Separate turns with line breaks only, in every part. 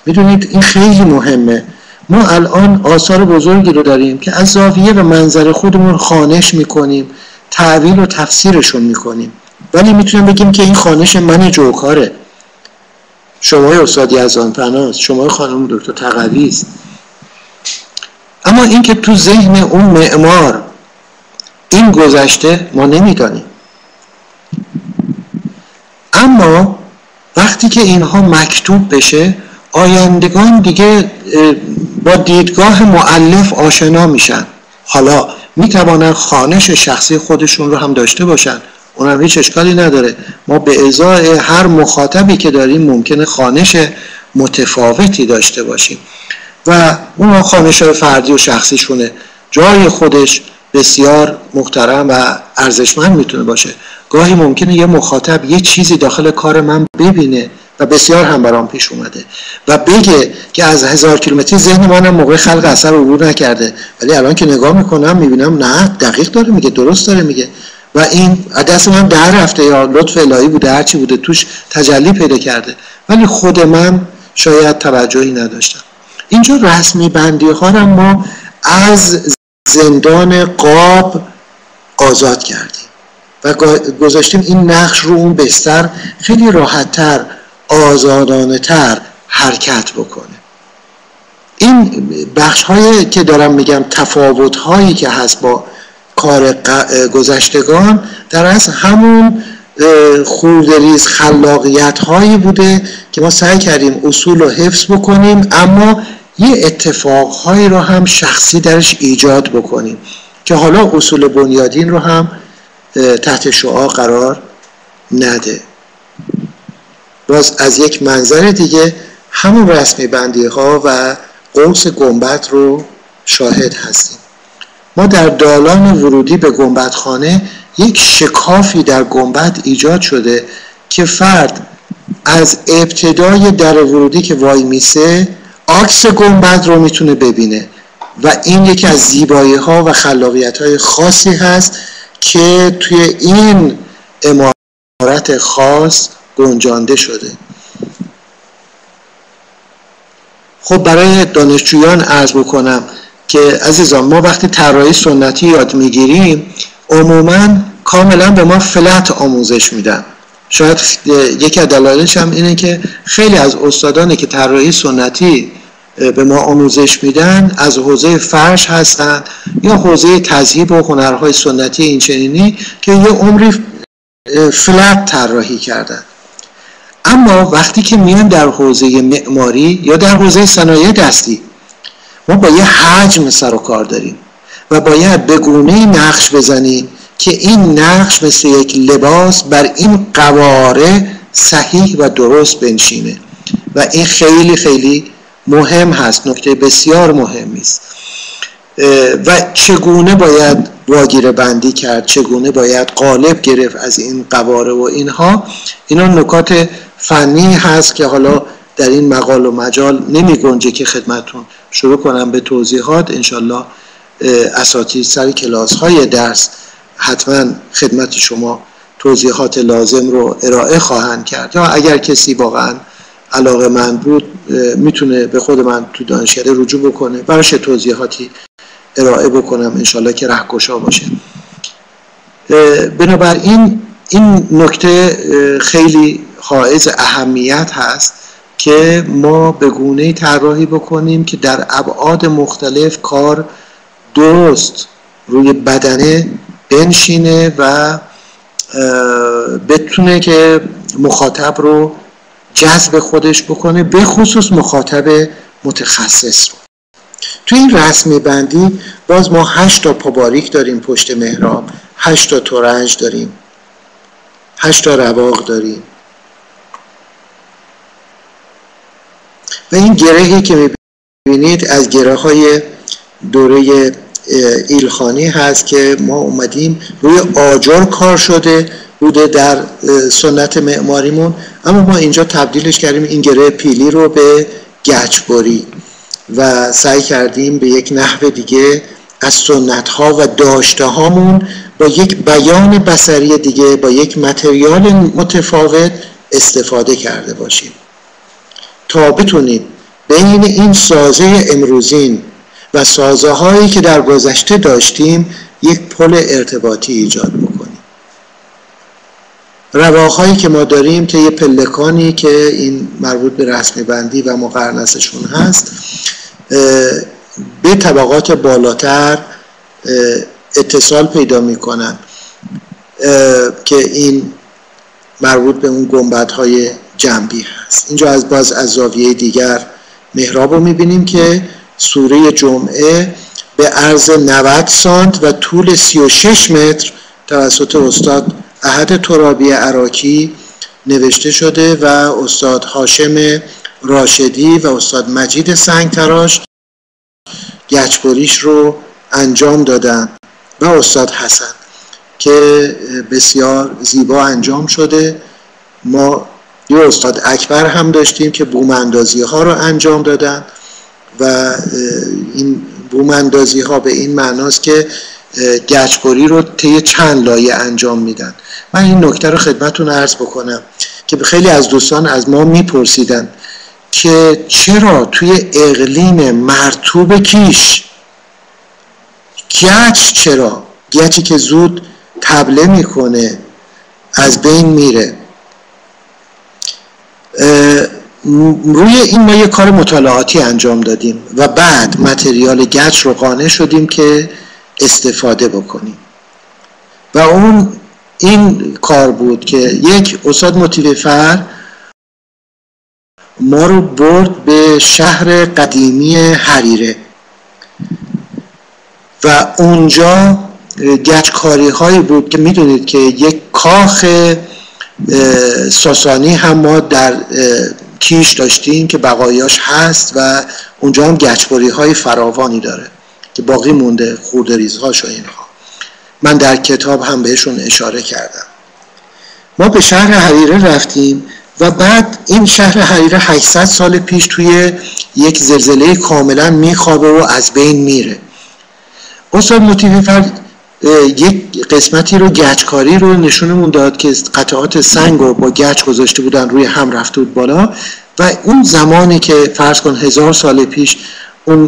میدونید این خیلی مهمه. ما الان آثار بزرگی رو داریم که از زاویه و منظر خودمون خوانش میکنیم، تعبیر و تفسیرشون میکنیم، ولی میتونیم بگیم که این خوانش من جوکاره، شما استاد یزدانپناه‌ست، شما خانم دکتر تقوی است. اما این که تو ذهن اون معمار این گذشته ما نمیدانیم. اما وقتی که اینها مکتوب بشه، آیندگان دیگه با دیدگاه مؤلف آشنا میشن. حالا میتوانن خوانش شخصی خودشون رو هم داشته باشن، اونم هیچ اشکالی نداره. ما به ازای هر مخاطبی که داریم ممکنه خوانش متفاوتی داشته باشیم و اون خوانش‌های فردی و شخصیشونه، جای خودش بسیار محترم و ارزشمند میتونه باشه. گاهی ممکنه یه مخاطب یه چیزی داخل کار من ببینه و بسیار هم برام پیش اومده و بگه که از 1000 کیلومتری ذهن منم موقع خلق اثر عبور نکرده، ولی الان که نگاه میکنم میبینم نه، دقیق داره میگه، درست داره میگه و این دست من در رفته یا لطف الهی بوده، هرچی بوده توش تجلی پیدا کرده، ولی خود من شاید توجهی نداشتم. اینجا رسمی بندی ها را ما از زندان قاب آزاد کردیم و گذاشتیم این نقش رو اون بستر خیلی راحت‌تر، آزادانه تر حرکت بکنه. این بخش هایی که دارم میگم، تفاوت هایی که هست با کار گذشتگان، در اصل همون خوردریز خلاقیت هایی بوده که ما سعی کردیم اصول رو حفظ بکنیم، اما یه اتفاق هایی رو هم شخصی درش ایجاد بکنیم که حالا اصول بنیادین رو هم تحت شعاع قرار نده. باز از یک منظر دیگه همون رسمی بندی ها و قوس گنبد رو شاهد هستیم. ما در دالان ورودی به گنبدخانه یک شکافی در گنبد ایجاد شده که فرد از ابتدای در ورودی که وای میسه عکس گنبد رو میتونه ببینه و این یکی از زیبایی ها و خلاقیت های خاصی هست که توی این عمارت خاص گنجانده شده. خب برای دانشجویان عرض بکنم که عزیزان، ما وقتی طراحی سنتی یاد میگیریم عموماً کاملا به ما فلت آموزش میدن. شاید یکی از دلایلش هم اینه که خیلی از استادانی که طراحی سنتی به ما آموزش میدن از حوزه فرش هستن یا حوزه تذهیب و هنرهای سنتی اینچنینی که یه عمری فلت طراحی کردن. اما وقتی که میان در حوزه معماری یا در حوزه صنایع دستی، ما با یه حجم سر و کار داریم و باید به گونه‌ای نقش بزنیم که این نقش مثل یک لباس بر این قواره صحیح و درست بنشینه و این خیلی خیلی مهم هست، نکته بسیار مهمی است. و چگونه باید واگیره بندی کرد، چگونه باید قالب گرفت از این قواره و اینها، اینا نکات فنی هست که حالا در این مقال و مجال نمی گنجه که خدمتون شروع کنم به توضیحات. انشالله اساتید سر کلاس های درس حتما خدمت شما توضیحات لازم رو ارائه خواهند کرد یا اگر کسی واقعا علاقه من بود میتونه به خود من تو دانشکده رجوع بکنه، براش توضیحاتی ارائه بکنم انشالله که رهگشا باشه. بنابراین این نکته خیلی حائز اهمیت هست که ما به گونه‌ای طراحی بکنیم که در ابعاد مختلف کار درست روی بدنه بنشینه و بتونه که مخاطب رو جذب خودش بکنه، به خصوص مخاطب متخصص رو. تو این رسمی بندی باز ما 8 تا پاباریک داریم پشت محراب، 8 تا ترنج داریم، 8 تا رواق داریم و این گرهی که میبینید از گره های دوره ایلخانی هست که ما اومدیم روی آجر کار شده بوده در سنت معماریمون، اما ما اینجا تبدیلش کردیم این گره پیلی رو به گچبری و سعی کردیم به یک نحو دیگه از سنت ها و داشته هامون با یک بیان بصری دیگه، با یک متریال متفاوت استفاده کرده باشیم تا بتونیم بین این سازه امروزین و سازه هایی که در گذشته داشتیم یک پل ارتباطی ایجاد بکنیم. رواق‌هایی که ما داریم که یه پلکانی که این مربوط به رسم بندی و مقرنسشون هست به طبقات بالاتر اتصال پیدا میکنن که این مربوط به اون گنبدهای جنبی هست. اینجا از زاویه دیگر محراب رو میبینیم که سوره جمعه به عرض 90 سانت و طول 36 متر توسط استاد احد ترابی عراقی نوشته شده و استاد هاشم راشدی و استاد مجید سنگتراش گچبریش رو انجام دادن و استاد حسن که بسیار زیبا انجام شده. ما یه استاد اکبر هم داشتیم که بوم اندازی ها رو انجام دادن و این بوم اندازی ها به این معناست که گچبری رو طی چند لایه انجام میدن. من این نکته رو خدمتتون عرض بکنم که خیلی از دوستان از ما میپرسیدن که چرا توی اقلیم مرطوب کیش چرا گچی که زود تبله میکنه از بین میره. روی این ما یه کار مطالعاتی انجام دادیم و بعد متریال گچ رو قانع شدیم که استفاده بکنیم و اون این کار بود که یک استاد متیوفر ما رو برد به شهر قدیمی حریره و اونجا گچکاری هایی بود که میدونید که یک کاخ ساسانی هم ما در کیش داشتیم که بقایاش هست و اونجا هم گچبری های فراوانی داره که باقی مونده، خوردریز هاش و اینها. من در کتاب هم بهشون اشاره کردم. ما به شهر حریره رفتیم و بعد این شهر حریره 800 سال پیش توی یک زلزله کاملا میخوابه و از بین میره. استاد متیوفر یک قسمتی رو گچکاری رو نشونمون داد که قطعات سنگ رو با گچ گذاشته بودن روی هم رفته بود بالا و اون زمانی که فرض کن 1000 سال پیش اون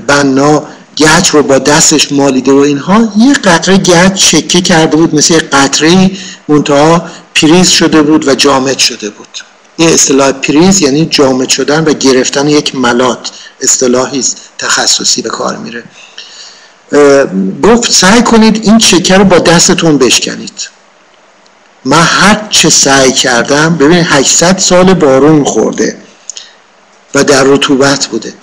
بنا گچ رو با دستش مالیده و اینها، یه قطره گچ چکه کرده بود مثل یک قطره منتها پریز شده بود و جامد شده بود. این اصطلاح پریز یعنی جامد شدن و گرفتن یک ملات، اصطلاحی تخصصی به کار میره. گفت سعی کنید این چکه رو با دستتون بشکنید. من هر چه سعی کردم، ببینید 800 سال بارون خورده و در رطوبت بوده،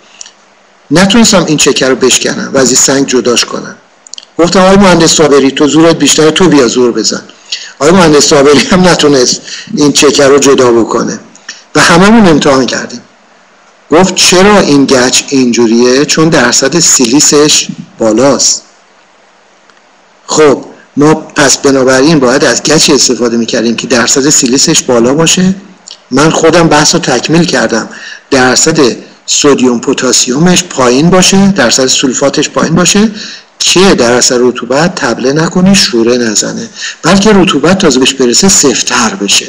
نتونستم این چکه رو بشکنم و از این سنگ جداش کنم. گفتم آقای مهندس صابری تو زورت بیشتره، تو بیا زور بزن. آقای مهندس صابری هم نتونست این چکه رو جدا بکنه و هممون امتحان کردیم. گفت چرا این گچ اینجوریه؟ چون درصد سیلیسش بالاست. خب ما پس بنابراین باید از گچ استفاده میکردیم که درصد سیلیسش بالا باشه. من خودم بحث رو تکمیل کردم، درصد سدیم پتاسیمش پایین باشه، درصد سولفاتش پایین باشه که در اثر رطوبت تبله نکنه، شوره نزنه، بلکه رطوبت تازه بهش برسه سفت‌تر بشه.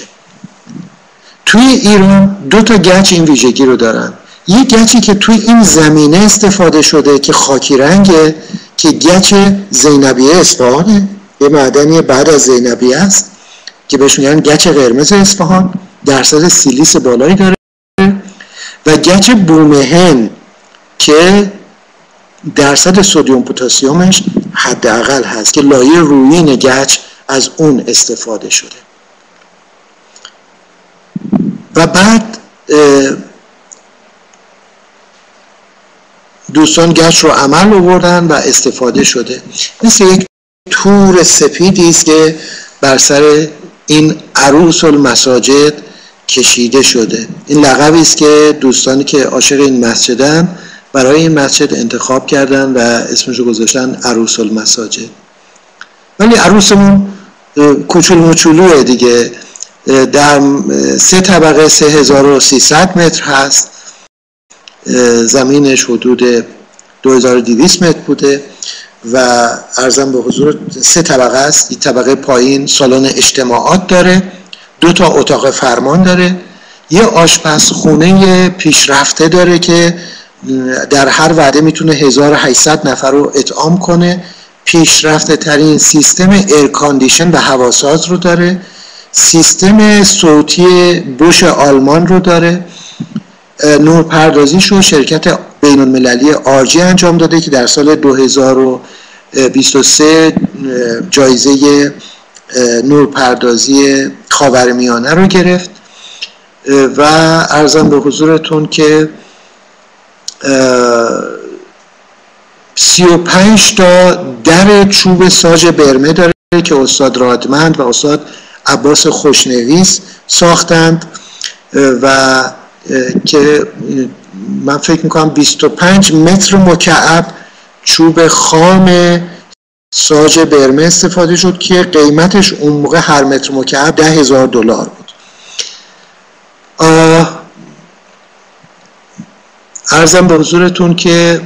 توی ایران 2 تا گچ این ویژگی رو دارن. یک گچی که توی این زمینه استفاده شده که خاکی رنگه که گچ زینبیه اصفهانه، یه معدنی بعد از زینبیه است که بهش میگن گچ قرمز اصفهان، درصد سیلیس بالایی داره، و گچ بومهن که درصد سدیم پتاسیمش حداقل هست که لایه رویین گچ از اون استفاده شده. و بعد دوستان گچ رو عمل آوردن و استفاده شده. مثل یک تور سپیدی است که بر سر این عروس المساجد کشیده شده. این لقبی است که دوستانی که عاشق این مسجدن برای این مسجد انتخاب کردن و اسمش رو گذاشتن عروس المساجد. ولی عروسمون کوچول موچولوه دیگه، در 3 طبقه 3300 متر هست، زمینش حدود 2200 متر بوده و عرضم به حضور 3 طبقه است. یک طبقه پایین سالن اجتماعات داره، 2 تا اتاق فرمان داره، یه آشپزخونه پیشرفته داره که در هر وعده میتونه 1800 نفر رو اطعام کنه. پیشرفته ترین سیستم ایرکاندیشن و هواساز رو داره. سیستم صوتی بوش آلمان رو داره. نورپردازیش رو شرکت بین المللی آرجی انجام داده که در سال 2023 جایزه نورپردازی خاورمیانه رو گرفت. و عرضم به حضورتون که 35 تا در چوب ساژ برمه داره که استاد رادمند و استاد عباس خوشنویس ساختند و که من فکر میکنم 25 متر مکعب چوب خام ساژ برمه استفاده شد که قیمتش اون موقع هر متر مکعب $10,000 بود. عرضم به حضورتون که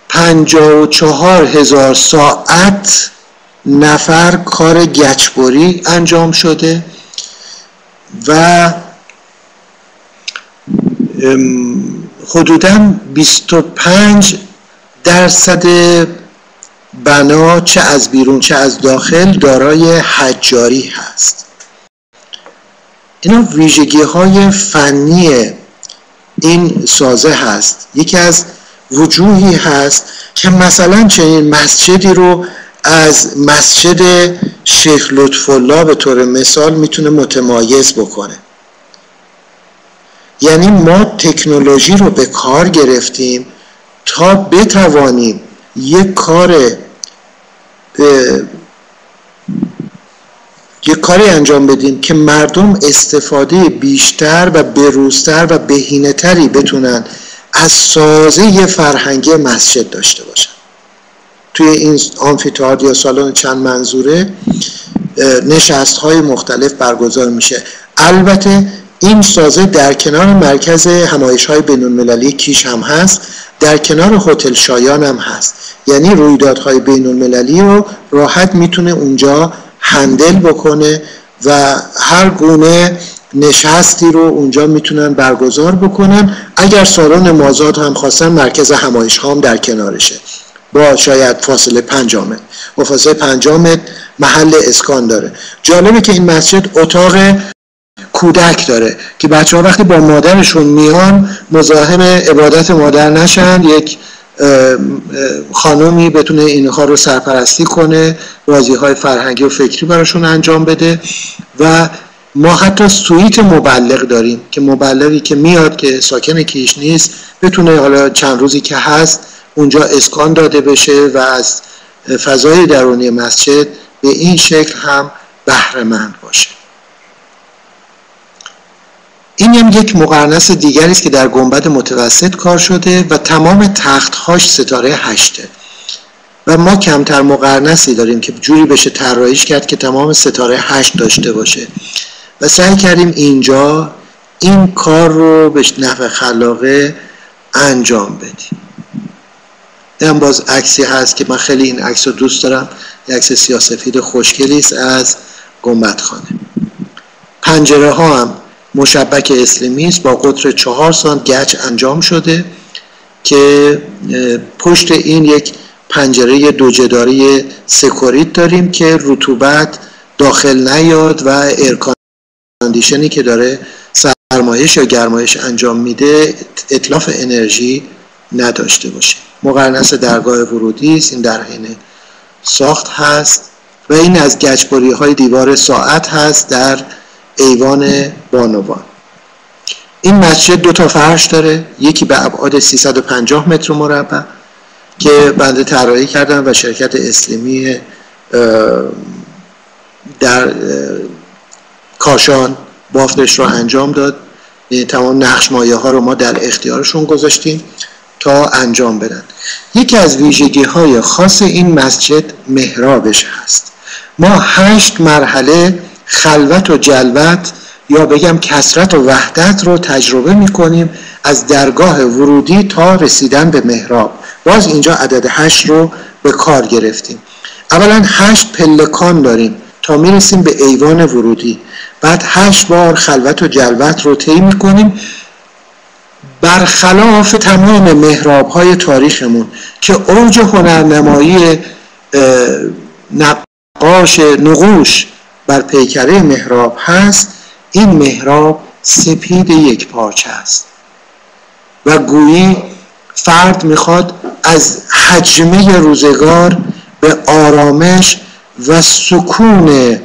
54,000 ساعت نفر کار گچبری انجام شده و حدوداً 25% بنا چه از بیرون چه از داخل دارای حجاری هست. اینا ویژگی های فنی این سازه هست. یکی از وجوهی هست که مثلا چنین مسجدی رو از مسجد شیخ لطف‌الله به طور مثال میتونه متمایز بکنه. یعنی ما تکنولوژی رو به کار گرفتیم تا بتوانیم یک کاری انجام بدیم که مردم استفاده بیشتر و بروزتر و بهینه‌تری بتونن از سازه فرهنگی مسجد داشته باشن. توی این آمفی‌تئاتر یا سالن چند منظوره نشست‌های مختلف برگزار میشه. البته این سازه در کنار مرکز همایش‌های بین‌المللی کیش هم هست، در کنار هتل شایان هم هست. یعنی رویدادهای بین‌المللی رو راحت میتونه اونجا هندل بکنه و هر گونه نشستی رو اونجا میتونن برگزار بکنن. اگر سالن مازاد هم خواستن مرکز همایش ها هم در کنارشه با شاید فاصله 50 متر و فاصله 50 متر محل اسکان داره. جالبه که این مسجد اتاق کودک داره که بچه ها وقتی با مادرشون میان مزاحم عبادت مادر نشن، یک خانومی بتونه اینها رو سرپرستی کنه، بازی‌های فرهنگی و فکری براشون انجام بده. و ما حتی سویت مبلغ داریم که مبلغی که میاد که ساکن کیش نیست بتونه حالا چند روزی که هست اونجا اسکان داده بشه و از فضای درونی مسجد به این شکل هم بهره مند باشه. این هم یک مقرنس دیگری است که در گنبد متوسط کار شده و تمام تخت‌هاش ستاره 8 و ما کمتر مقرنسی داریم که جوری بشه طراحیش کرد که تمام ستاره 8 داشته باشه و سعی کردیم اینجا این کار رو به نحو خلاقه انجام بدیم. این باز عکسی هست که من خیلی این عکس رو دوست دارم، یک عکس سیاه‌سفید خوشگلی است از گنبدخانه. پنجره ها هم مشبک اسلیمی است با قطر 4 سانت گچ انجام شده که پشت این یک پنجره دو جداری سکوریت داریم که رطوبت داخل نیاد و ایرکاندیشنی که داره سرمایش یا گرمایش انجام میده اتلاف انرژی نداشته باشه. مقرنس درگاه ورودی است، این در حین ساخت هست و این از گچبری های دیوار ساعت هست در ایوان بانوان. این مسجد 2 تا فرش داره، یکی به ابعاد 350 متر مربع که بنده طراحی کردم و شرکت اسلیمی در کاشان بافتش رو انجام داد. تمام نقش مایه ها رو ما در اختیارشون گذاشتیم تا انجام بدن. یکی از ویژگی های خاص این مسجد محرابش هست. ما 8 مرحله خلوت و جلوت یا بگم کثرت و وحدت رو تجربه میکنیم از درگاه ورودی تا رسیدن به محراب. باز اینجا عدد 8 رو به کار گرفتیم. اولا 8 پلکان داریم تا تا میرسیم به ایوان ورودی. بعد 8 بار خلوت و جلوت رو طی میکنیم، برخلاف تمام محراب‌های تاریخمون که اوج هنرنمایی نقوش بر پیکره محراب هست. این محراب سپید یک پارچه است و گویی فرد میخواد از حجمه روزگار به آرامش و سکون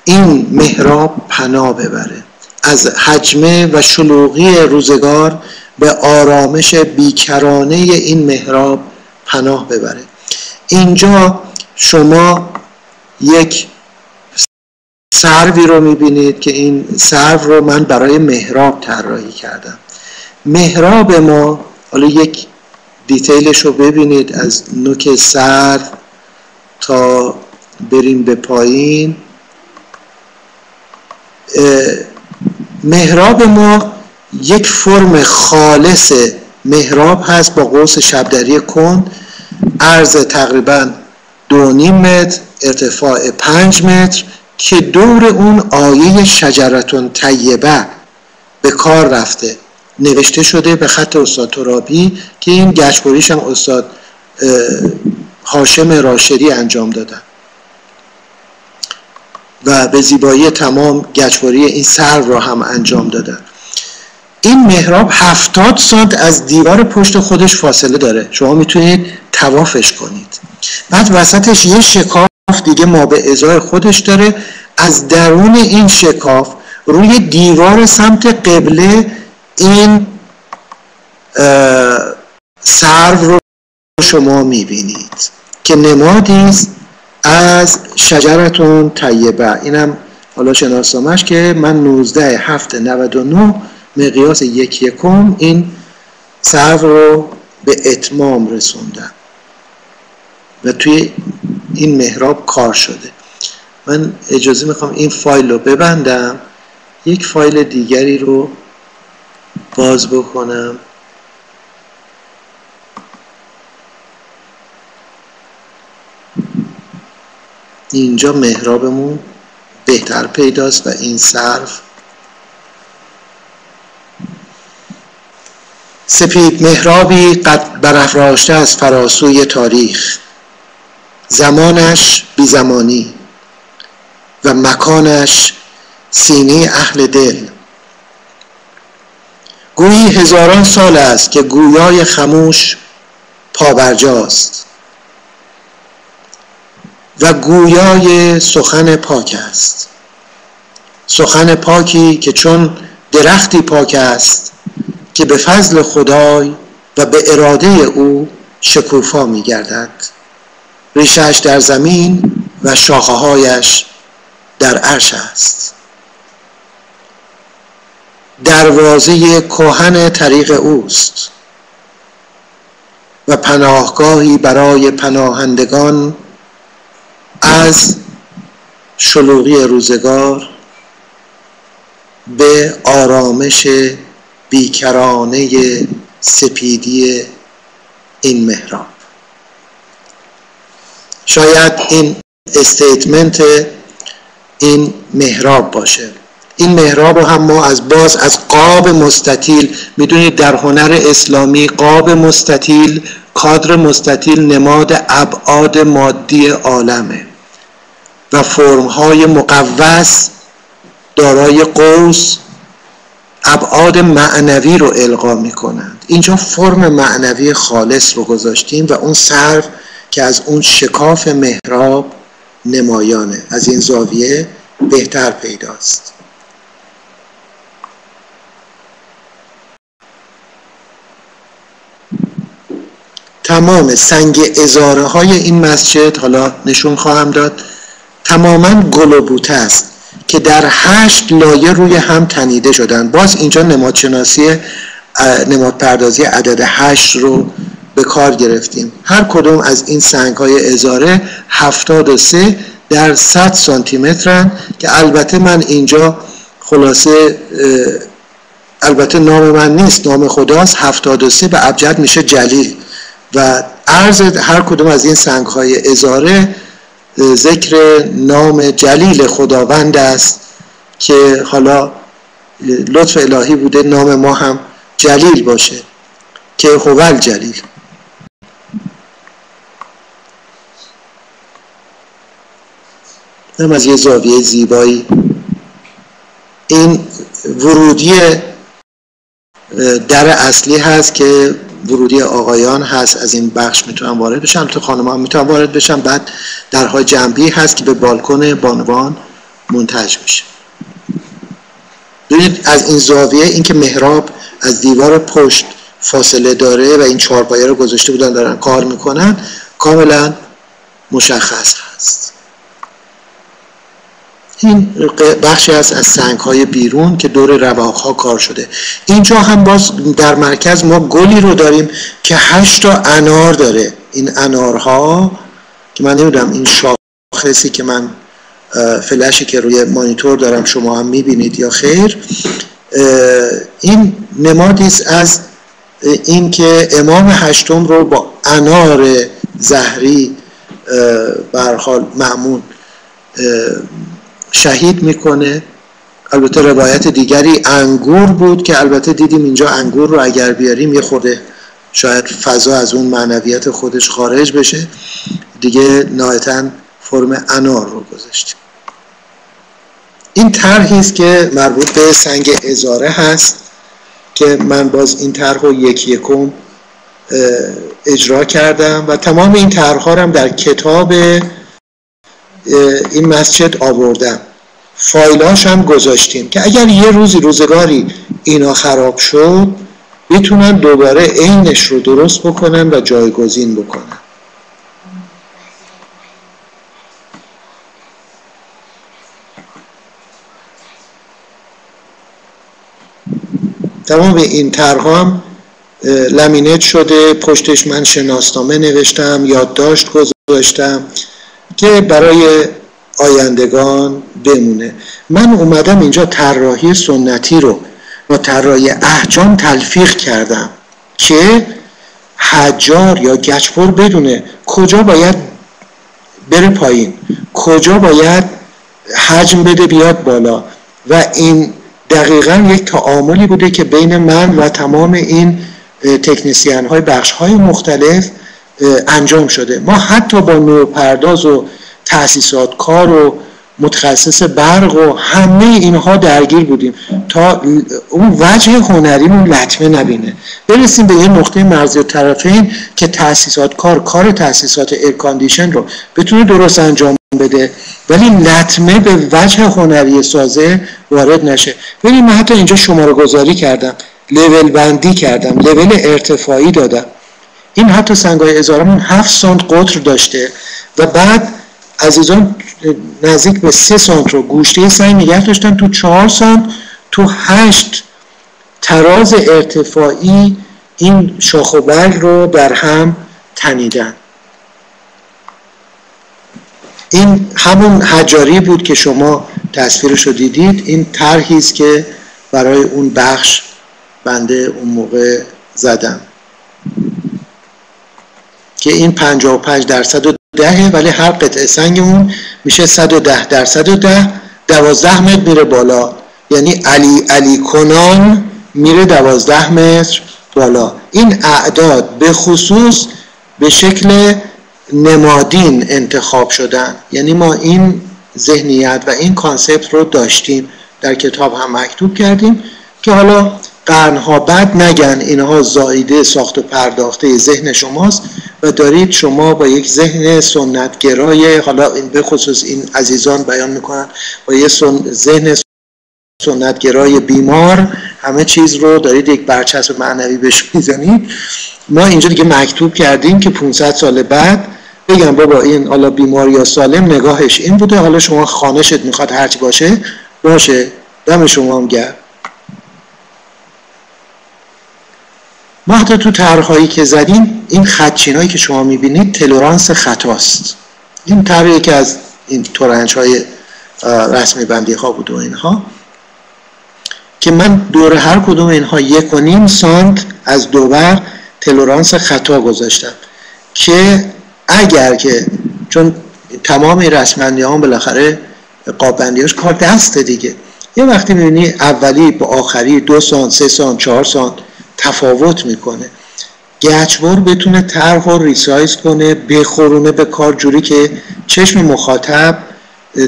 این محراب پناه ببره، از حجمه و شلوغی روزگار به آرامش بیکرانه این محراب پناه ببره. اینجا شما یک سروی رو میبینید که این سرو رو من برای محراب طراحی کردم. محراب ما، حالا یک دیتیلش رو ببینید، از نوک سرو تا بریم به پایین. محراب ما یک فرم خالص محراب هست با قوس شبدری کند، عرض تقریبا 2.5 متر، ارتفاع 5 متر که دور اون آیه شجرتون طیبه به کار رفته، نوشته شده به خط استاد ترابی که این گچبریش هم استاد هاشم راشدی انجام دادن و به زیبایی تمام گچبری این سرو را هم انجام دادن. این محراب 70 سانت از دیوار پشت خودش فاصله داره، شما میتونید طوافش کنید. بعد وسطش یه شکاف دیگه ما به ازای خودش داره. از درون این شکاف روی دیوار سمت قبله این سرو رو شما میبینید که نمادی است از شجرتون طیبه. اینم حالا شناسنامه‌اش که من 19/7/99 مقیاس 1/1 این سرو رو به اتمام رسوندم و توی این محراب کار شده. من اجازه میخوام این فایل رو ببندم، یک فایل دیگری رو باز بکنم. اینجا محرابمون بهتر پیداست و این سرو سپید محرابی قد برافراشته از فراسوی تاریخ، زمانش بی زمانی و مکانش سینه اهل دل. گویی هزاران سال است که گویای خموش پابرجاست و گویای سخن پاک است، سخن پاکی که چون درختی پاک است که به فضل خدای و به اراده او شکوفا می گردد، ریشش در زمین و شاخه‌هایش در عرش است. دروازه کهن طریق اوست و پناهگاهی برای پناهندگان از شلوغی روزگار به آرامش بیکرانه سپیدی این محراب. شاید این استیتمنت این محراب باشه. این محراب رو هم ما از قاب مستطیل، میدونید در هنر اسلامی قاب مستطیل، کادر مستطیل نماد ابعاد مادی عالمه و فرم‌های مقوس دارای قوس ابعاد معنوی رو القا میکنند. اینجا فرم معنوی خالص رو گذاشتیم و اون سرو که از اون شکاف محراب نمایانه، از این زاویه بهتر پیداست. تمام سنگ ازاره های این مسجد، حالا نشون خواهم داد، تماما گل و بوته است که در 8 لایه روی هم تنیده شدن. باز اینجا نمادپردازی عدد 8 رو به کار گرفتیم. هر کدوم از این سنگ های ازاره 73 در 100 سانتی مترن که البته من اینجا خلاصه، البته نام من نیست، نام خداست، 73 به ابجد میشه جلیل و عرض هر کدوم از این سنگ‌های ازاره ذکر نام جلیل خداوند است که حالا لطف الهی بوده نام ما هم جلیل باشه که هوال جلیل. هم از یه زاویه زیبایی این ورودی در اصلی هست که ورودی آقایان هست، از این بخش میتونن وارد بشن، تو خانم‌ها هم میتونن وارد بشن. بعد درهای جنبی هست که به بالکن بانوان منتهی میشه. ببینید از این زاویه این که محراب از دیوار پشت فاصله داره و این چهارپایه رو گذاشته بودن دارن کار میکنن کاملا مشخص هست. این بخشی است از سنگ‌های بیرون که دور رواق‌ها کار شده. اینجا هم باز در مرکز ما گلی رو داریم که 8 تا انار داره. این انارها که من نمیدونم این شاخصی که من فلشی که روی مانیتور دارم شما هم میبینید یا خیر، این نمادی است از این که امام هشتم رو با انار زهری به هر حال مأمون شهید میکنه. البته روایت دیگری انگور بود که البته دیدیم اینجا انگور رو اگر بیاریم یه خورده شاید فضا از اون معنویت خودش خارج بشه، دیگه نهایتاً فرم انار رو گذاشتیم. این طرحی است که مربوط به سنگ ازاره هست که من باز این طرح رو یکم اجرا کردم و تمام این طرح‌ها رو هم در کتاب این مسجد آوردم، فایل‌هاش هم گذاشتیم که اگر یه روزگاری اینا خراب شد بتونن دوباره عینش رو درست بکنن و جایگزین بکنن. تمام این طرح‌ها هم لامینیت شده، پشتش من شناسنامه نوشتم، یادداشت گذاشتم که برای آیندگان بمونه. من اومدم اینجا طراحی سنتی رو با طراحی احجام تلفیق کردم که حجار یا گچبر بدونه کجا باید بره پایین، کجا باید حجم بده بیاد بالا و این دقیقاً یک تعاملی بوده که بین من و تمام این تکنیسیان های بخش های مختلف انجام شده. ما حتی با نورپرداز و تأسیسات کار و متخصص برق و همه اینها درگیر بودیم تا اون وجه هنریمون لطمه نبینه، برسیم به یه نقطه مرزی طرفین که تأسیسات کار تأسیسات ایرکاندیشن رو بتونه درست انجام بده ولی لطمه به وجه هنری سازه وارد نشه. ببین من حتی اینجا شماره گذاری کردم، لول بندی کردم، لول ارتفاعی دادم. این حتی سنگ‌های ازارمون 7 سانت قطر داشته و بعد عزیزان نزدیک به 3 سانت رو گوشته سنگ نگه داشتن، تو 4 سانت تو 8 تراز ارتفاعی این شاخ و برگ رو در هم تنیدن. این همون حجاری بود که شما تصویرش رو دیدید. این طرحی است که برای اون بخش بنده اون موقع زدم که این 55% 10 ولی هر قطعه سنگمون میشه 110%. 12 متر میره بالا، یعنی علی کنان میره 12 متر بالا. این اعداد به خصوص به شکل نمادین انتخاب شدن، یعنی ما این ذهنیت و این کانسپت رو داشتیم، در کتاب هم مکتوب کردیم که حالا قرنها بعد نگن اینها زائیده ساخت و پرداخته ذهن شماست و دارید شما با یک ذهن سنتگرای، حالا این به خصوص این عزیزان بیان میکنن، با یک ذهن سنتگرای بیمار همه چیز رو دارید یک برچسب معنوی بهش میزنید. ما اینجا دیگه مکتوب کردیم که 500 سال بعد بگم بابا این حالا بیمار یا سالم نگاهش این بوده، حالا شما خانشت میخواد هرچی باشه، دم شما هم گرم. ما حتی تو طرح‌هایی که زدیم این خدچینایی که شما میبینید تلرانس خطاست. این طرحی که از این تورنج‌های رسمی بندی ها بود و اینها که من دور هر کدوم اینها 1.5 سانت از دوبر تلرانس خطا گذاشتم. که اگر که چون تمام رسمندی ها بالاخره قابندیاش کار دسته دیگه، یه وقتی میبینی اولی با آخری 2 سانت 3 سانت 4 سانت تفاوت میکنه، گچبر بتونه طرح رو ریسایز کنه، بخورونه به کار جوری که چشم مخاطب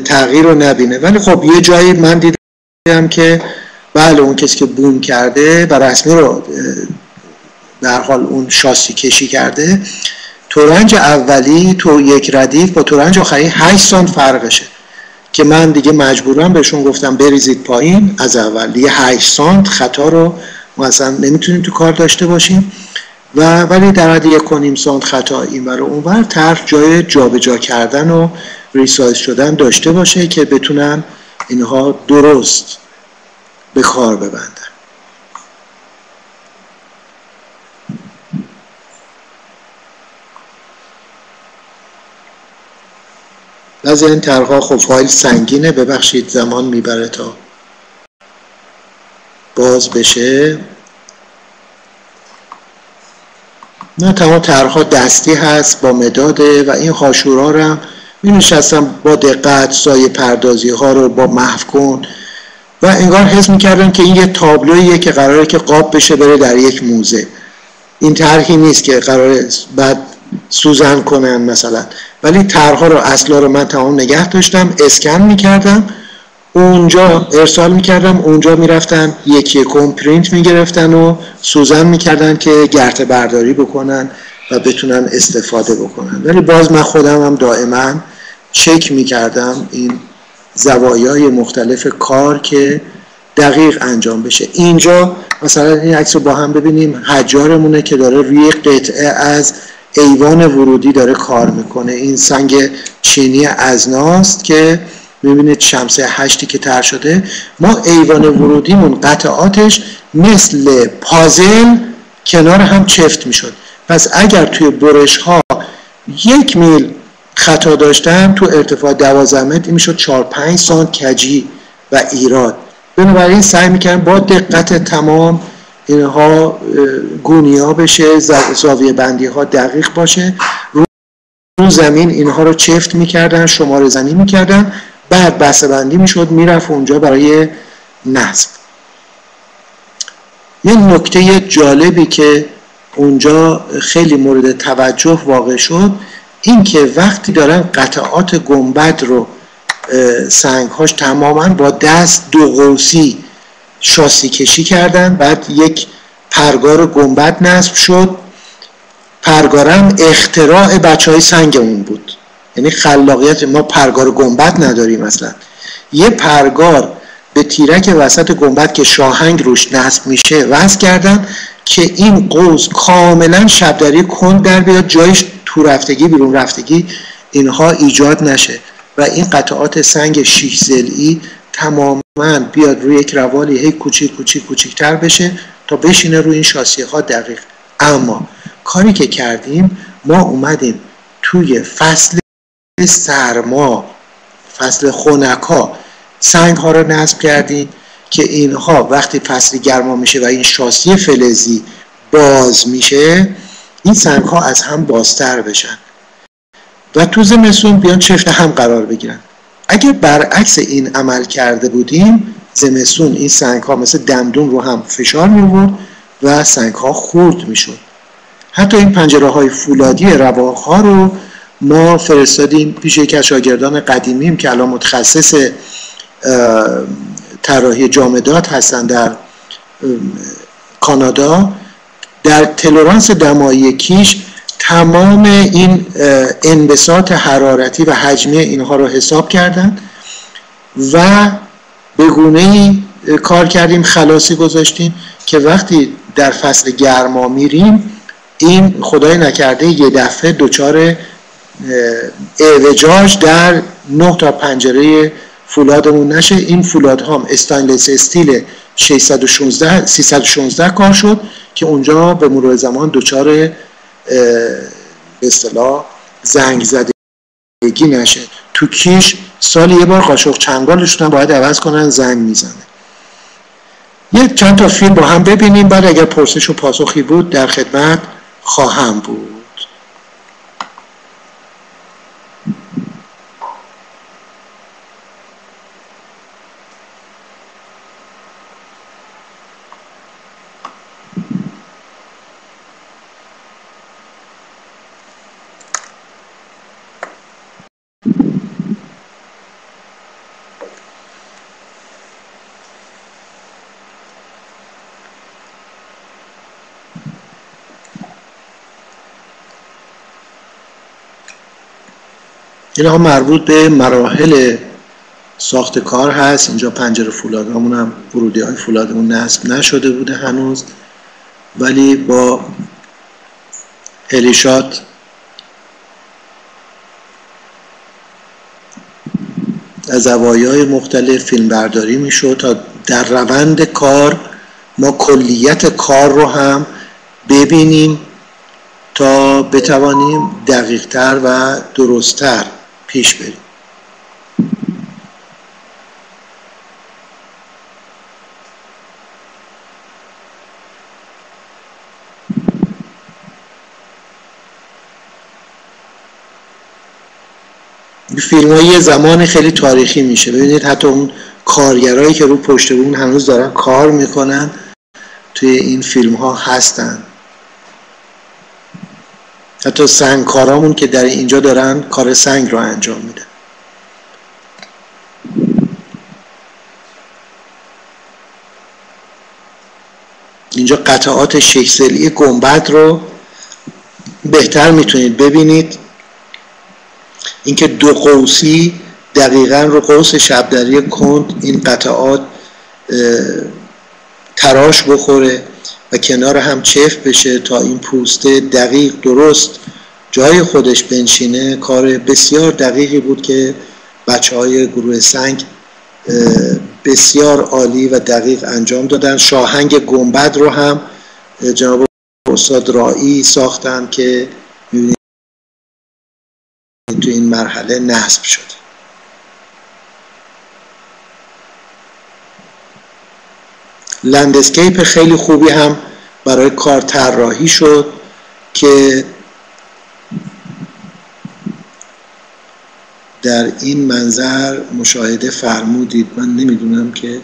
تغییر رو نبینه. ولی خب یه جایی من دیدم که بله اون کسی که بوم کرده و رسمی رو در حال اون شاسی کشی کرده، تورنج اولی تو یک ردیف با تورنج آخری 8 سانت فرقشه که من دیگه مجبورم بهشون گفتم بریزید پایین از اول دیگه 8 سانت خطا رو ما اصلا نمیتونیم تو کار داشته باشیم ولی در حد 1.5 سانت خطا اینور و اونور طرح جای جابجا کردن و ریسایز شدن داشته باشه که بتونن اینها درست به کار ببندن. از این طرح‌ها خب فایل سنگینه، ببخشید زمان میبره تا باز بشه. نه تمام طرح‌ها دستی هست با مداده و این هاشورا رو هم می‌نشستم با دقت سایه پردازی ها رو با محو کن و انگار حس می‌کردم که این یه تابلوییه که قراره که قاب بشه بره در یک موزه. این طرحی نیست که قراره بعد سوزن کنن مثلا، ولی طرح‌ها رو اصلا رو من تمام نگه داشتم، اسکن می‌کردم، اونجا ارسال می‌کردم، اونجا می‌رفتن یکی پرینت می‌گرفتن و سوزن می‌کردن که گرته برداری بکنن و بتونن استفاده بکنن. ولی باز من خودم هم دائما چک می‌کردم این زوایای مختلف کار که دقیق انجام بشه. اینجا مثلا این عکس رو با هم ببینیم، حجارمونه که داره روی قطعه از ایوان ورودی داره کار میکنه. این سنگ چینی ازناست که میبینید شمسه 8 که طرح شده. ما ایوان ورودیمون قطعاتش مثل پازل کنار هم چفت میشد، پس اگر توی برش ها 1 میل خطا داشتن تو ارتفاع 12 متر این میشد 4-5 سانت کجی و ایراد. بنابراین سعی میکنم با دقت تمام اینها گونیا بشه، زاویه بندی ها دقیق باشه. رو زمین اینها رو چفت میکردن، شماره زنی میکردن، بعد بسته بندی میشد میرفت اونجا برای نصب. یه نکته جالبی که اونجا خیلی مورد توجه واقع شد این که وقتی دارن قطعات گنبد رو سنگهاش تماما با دست 2 قوسی شاسی کشی کردن، بعد یک پرگار گنبد نصب شد. پرگارم اختراع بچهای سنگ اون بود، یعنی خلاقیت ما پرگار گنبد نداریم اصلا. یه پرگار به تیرک وسط گنبد که شاهنگ روش نصب میشه وصل کردن که این قوس کاملا شبدری کند در بیاد، جایش تو رفتگی بیرون رفتگی اینها ایجاد نشه و این قطعات سنگ 6 ضلعی تماما بیاد روی یک روالی هی کوچیک‌تر بشه تا بشینه روی این شاسیه ها دقیق. اما کاری که کردیم ما اومدیم توی فصل سرما، فصل خنکا سنگ ها رو نصب کردیم که اینها وقتی فصل گرما میشه و این شاسی فلزی باز میشه این سنگ ها از هم بازتر بشن و تو زمستون بیان چفت هم قرار بگیرن. اگر برعکس این عمل کرده بودیم زمستون این سنگ ها مثل دندون رو هم فشار می آورد و سنگ ها خرد می شد. حتی این پنجره های فولادی رواق ها رو ما فرستادیم پیش یک از شاگردان قدیمیم که الان متخصص طراحی جامدات هستن در کانادا. در تلرانس دمایی کیش تمام این انبساط حرارتی و حجمی اینها رو حساب کردن و به گونه‌ای کار کردیم، خلاصی گذاشتیم که وقتی در فصل گرما میریم این خدای نکرده یه دفعه دچار اعوجاج در 9 تا پنجره فولادمون نشه. این فولادها هم استینلس استیل 316 کار شد که اونجا به مرور زمان دچار به اصطلاح زنگ زدگی نشه. تو کیش سال یه بار قاشق چنگالشون باید عوض کنن، زنگ میزنه. یه چند تا فیلم با هم ببینیم، بعد اگر پرسش و پاسخی بود در خدمت خواهم بود. اینها مربوط به مراحل ساخت کار هست. اینجا پنجره فولادمون هم ورودی های فولادمون نصب نشده بوده هنوز، ولی با هلیشات از زوایای مختلف فیلم برداری میشد تا در روند کار ما کلیت کار رو هم ببینیم تا بتوانیم دقیق‌تر و درست‌تر پیش بریم. فیلم های زمان خیلی تاریخی میشه. ببینید حتی اون کارگرایی که رو پشت بون هنوز دارن کار میکنن توی این فیلم ها هستن. حتی سنگکارامون که در اینجا دارن کار سنگ رو انجام میدن. اینجا قطعات شکسلی گنبد رو بهتر میتونید ببینید. اینکه دو قوسی دقیقاً رو قوس شبدری کند این قطعات تراش بخوره و کنار هم چفت بشه تا این پوسته دقیق درست جای خودش بنشینه. کار بسیار دقیقی بود که بچه‌های گروه سنگ بسیار عالی و دقیق انجام دادن. شاهنگ گنبد رو هم جناب استاد رائی ساختن که می‌بینید تو این مرحله نصب شد. لندسکیپ خیلی خوبی هم برای کار طراحی شد که در این منظر مشاهده فرمودید. من نمیدونم که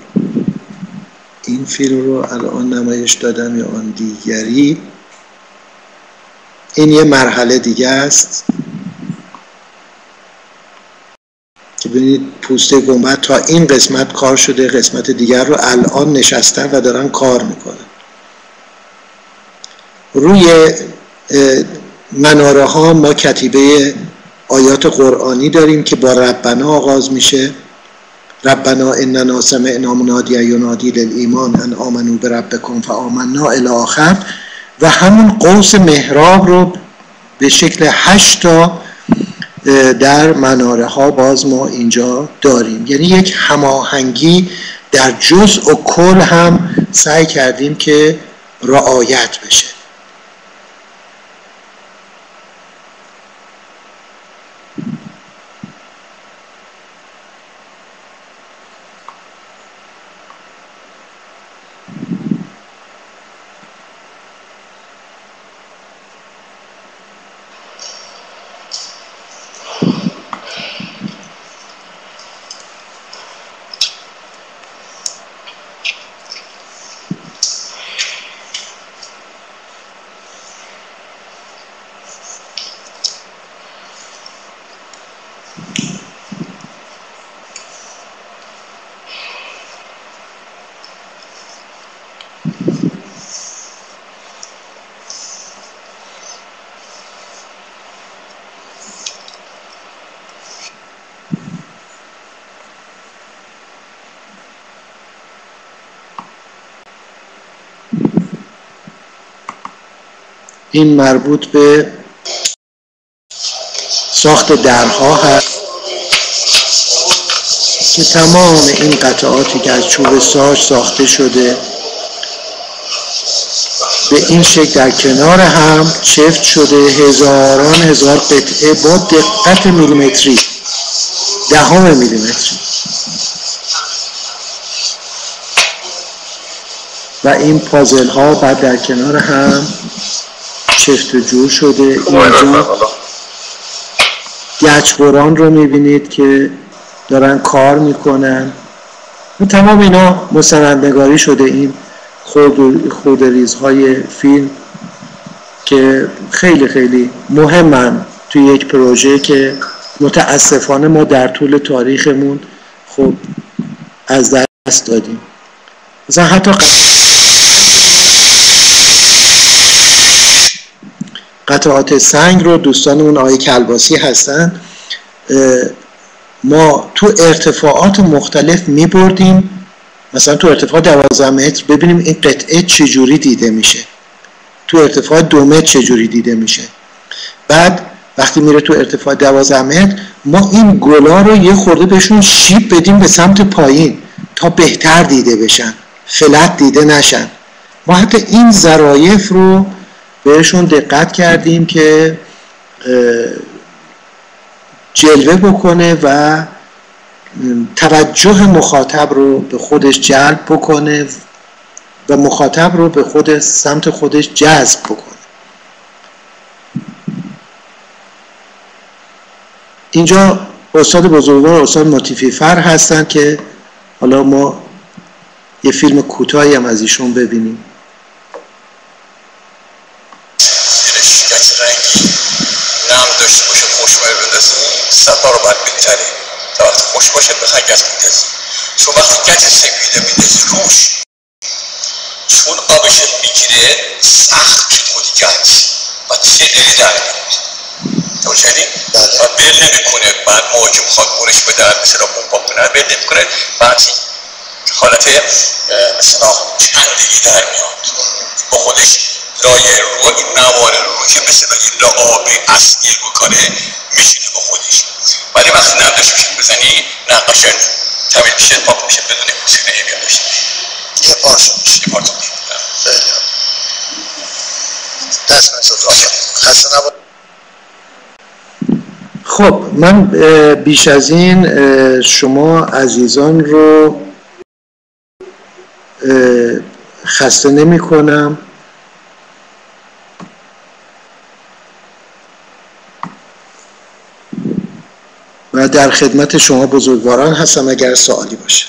این فیلم رو الان نمایش دادم یا آن دیگری. این یه مرحله دیگه است که ببینید پوسته گنبد تا این قسمت کار شده، قسمت دیگر رو الان نشستن و دارن کار میکنن. روی مناره ها ما کتیبه آیات قرآنی داریم که با ربنا آغاز میشه. ربنا اننا سمعنا منادیا ینادی للایمان ان آمنوا بربکم فآمنا الی آخر. و همون قوس محراب رو به شکل 8 تا در مناره ها باز ما اینجا داریم. یعنی یک هماهنگی در جزء و کل هم سعی کردیم که رعایت بشه. این مربوط به ساخت درها هست که تمام این قطعاتی که از چوب ساج ساخته شده به این شکل در کنار هم چفت شده. هزاران هزار قطعه با دقت میلیمتری، 10 میلیمتری. و این پازل ها بعد در کنار هم چفت و جور شده. اینجا گچبران رو میبینید که دارن کار میکنن و تمام اینا مستندنگاری شده. این خردریزهای فیلم که خیلی خیلی مهمن توی یک پروژه که متاسفانه ما در طول تاریخمون خب از دست دادیم. مثلا حتی قطعات سنگ رو دوستانمون آقای کلباسی هستن ما تو ارتفاعات مختلف می بردیم، مثلا تو ارتفاع 12 متر ببینیم این قطعه چجوری دیده میشه، تو ارتفاع 2 متر چجوری دیده میشه. بعد وقتی میره تو ارتفاع 12 متر ما این گلا رو یه خورده بهشون شیب بدیم به سمت پایین تا بهتر دیده بشن، فلت دیده نشن. ما حتی این ظرایف رو بهشون دقت کردیم که جلوه بکنه و توجه مخاطب رو به خودش جلب بکنه و مخاطب رو به سمت خودش جذب بکنه. اینجا استاد بزرگوار استاد موتیفی فر هستن که حالا ما یه فیلم کوتاهی هم از ایشون ببینیم.
نم داشته باشه خوشمایه بندازی سطح رو باید بگذاریم تا وقتی خوش باشه بخوای گچ بندازی، چون وقتی گچ سفیده میندازی روش چون آبش میگیره سخت میشه خودی گچ و چه دلی در میاد توجهی؟ و بل نمیکنه، بعد موجه بخواد برش بدن مثلا پمپا کنه بل نمیکنه، بعد حالت مثلا چندگی در میاد با خودش لایه رو این نواره رو که مثلا این لعابه اصلی بکنه میشینه با خودش. ولی وقتی نمدش میشه بزنی نقاشن تمیل میشه پاک میشه بدون موسیقی نمیاد داشته یه پارچه میشه یه پارچه میشه دست نشد راست خسته نبود.
خب من بیش از این شما عزیزان رو خسته نمی کنم. و در خدمت شما بزرگواران هستم اگر سوالی باشه.